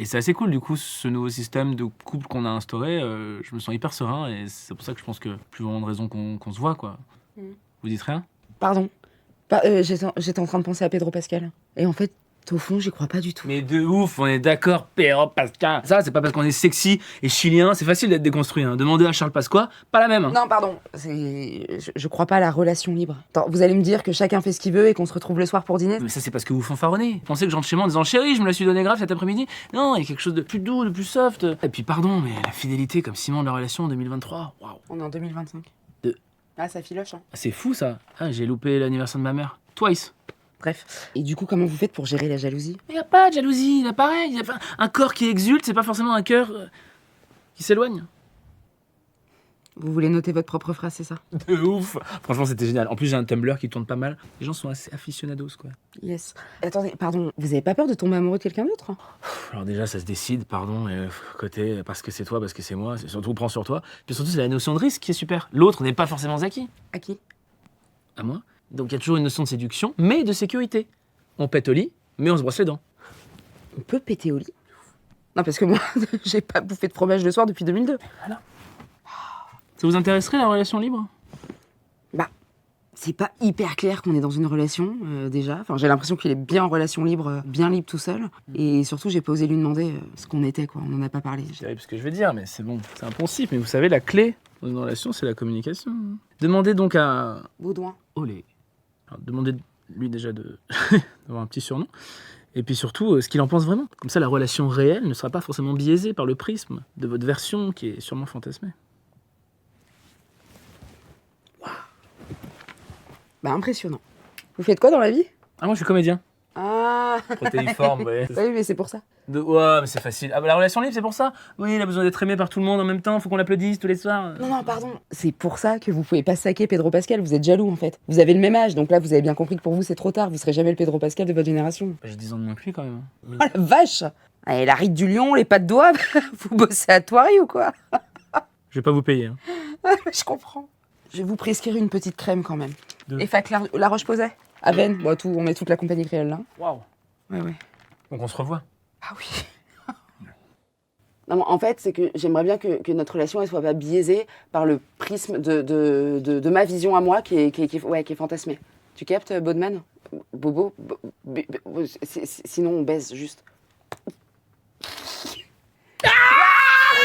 Et c'est assez cool, du coup, ce nouveau système de couple qu'on a instauré, je me sens hyper serein et c'est pour ça que je pense que plus vraiment de raison qu'on se voit, quoi. Vous dites rien? Pardon. J'étais en train de penser à Pedro Pascal. Et en fait, au fond, j'y crois pas du tout. Mais de ouf, on est d'accord, Pedro Pascal. Ça, c'est pas parce qu'on est sexy et chilien, c'est facile d'être déconstruit. Hein. Demandez à Charles Pasqua, pas la même. Hein. Non, pardon. Je crois pas à la relation libre. Attends, vous allez me dire que chacun fait ce qu'il veut et qu'on se retrouve le soir pour dîner? Mais ça, c'est parce que vous fanfaronnez. Vous pensez que je rentre chez moi en disant chérie, je me la suis donné grave cet après-midi? Non, il y a quelque chose de plus doux, de plus soft. Et puis, pardon, mais la fidélité comme ciment de la relation en 2023, waouh. On est en 2025. Ah, ça filoche, hein. C'est fou ça. Ah, j'ai loupé l'anniversaire de ma mère. Twice. Bref. Et du coup, comment vous faites pour gérer la jalousie? Mais y a pas de jalousie, là pareil. Y a pas... Un corps qui exulte, c'est pas forcément un cœur qui s'éloigne. Vous voulez noter votre propre phrase, c'est ça? De ouf. Franchement, c'était génial. En plus, j'ai un Tumblr qui tourne pas mal. Les gens sont assez aficionados, quoi. Yes. Attendez, pardon, vous avez pas peur de tomber amoureux de quelqu'un d'autre? Alors déjà, ça se décide, pardon, et côté parce que c'est toi, parce que c'est moi, c'est surtout prends sur toi. Puis surtout, c'est la notion de risque qui est super. L'autre n'est pas forcément acquis. À qui? À moi. Donc il y a toujours une notion de séduction, mais de sécurité. On pète au lit, mais on se brosse les dents. On peut péter au lit? Non, parce que moi, j'ai pas bouffé de fromage le soir depuis 2002. Voilà. Ça vous intéresserait la relation libre? Bah, c'est pas hyper clair qu'on est dans une relation, déjà. Enfin, j'ai l'impression qu'il est bien en relation libre, bien libre tout seul. Et surtout, j'ai pas osé lui demander ce qu'on était, quoi. On en a pas parlé. C'est terrible ce que je veux dire, mais c'est bon, c'est un poncif. Mais vous savez, la clé dans une relation, c'est la communication. Demandez donc à... Baudouin. Olé. Alors, demandez lui déjà d'avoir un petit surnom. Et puis surtout, ce qu'il en pense vraiment. Comme ça, la relation réelle ne sera pas forcément biaisée par le prisme de votre version qui est sûrement fantasmée. Bah, impressionnant. Vous faites quoi dans la vie? Ah, moi, je suis comédien. Ah. Protéiforme, ouais. Oui, mais c'est pour ça. Ouais, mais c'est facile. Ah, bah, la relation libre, c'est pour ça. Oui, il a besoin d'être aimé par tout le monde en même temps. Faut qu'on l'applaudisse tous les soirs. Non, pardon. C'est pour ça que vous pouvez pas saquer Pedro Pascal. Vous êtes jaloux, en fait. Vous avez le même âge, donc là, vous avez bien compris que pour vous, c'est trop tard. Vous serez jamais le Pedro Pascal de votre génération. J'ai 10 ans de moins que lui, quand même. Oh la vache! Et la ride du lion, les pattes d'oie, vous bossez à Thoiry ou quoi? Je vais pas vous payer. Hein. Je comprends. Je vais vous prescrire une petite crème quand même. De- Et La Roche-Posay? Aven, bon, tout, on met toute la compagnie créole là. Waouh. Ouais. Donc on se revoit. Ah oui. Non, mais en fait, c'est que j'aimerais bien que notre relation elle soit pas biaisée par le prisme de ma vision à moi qui est fantasmée. Tu captes, Bodman? Bobo? Sinon, on baise juste.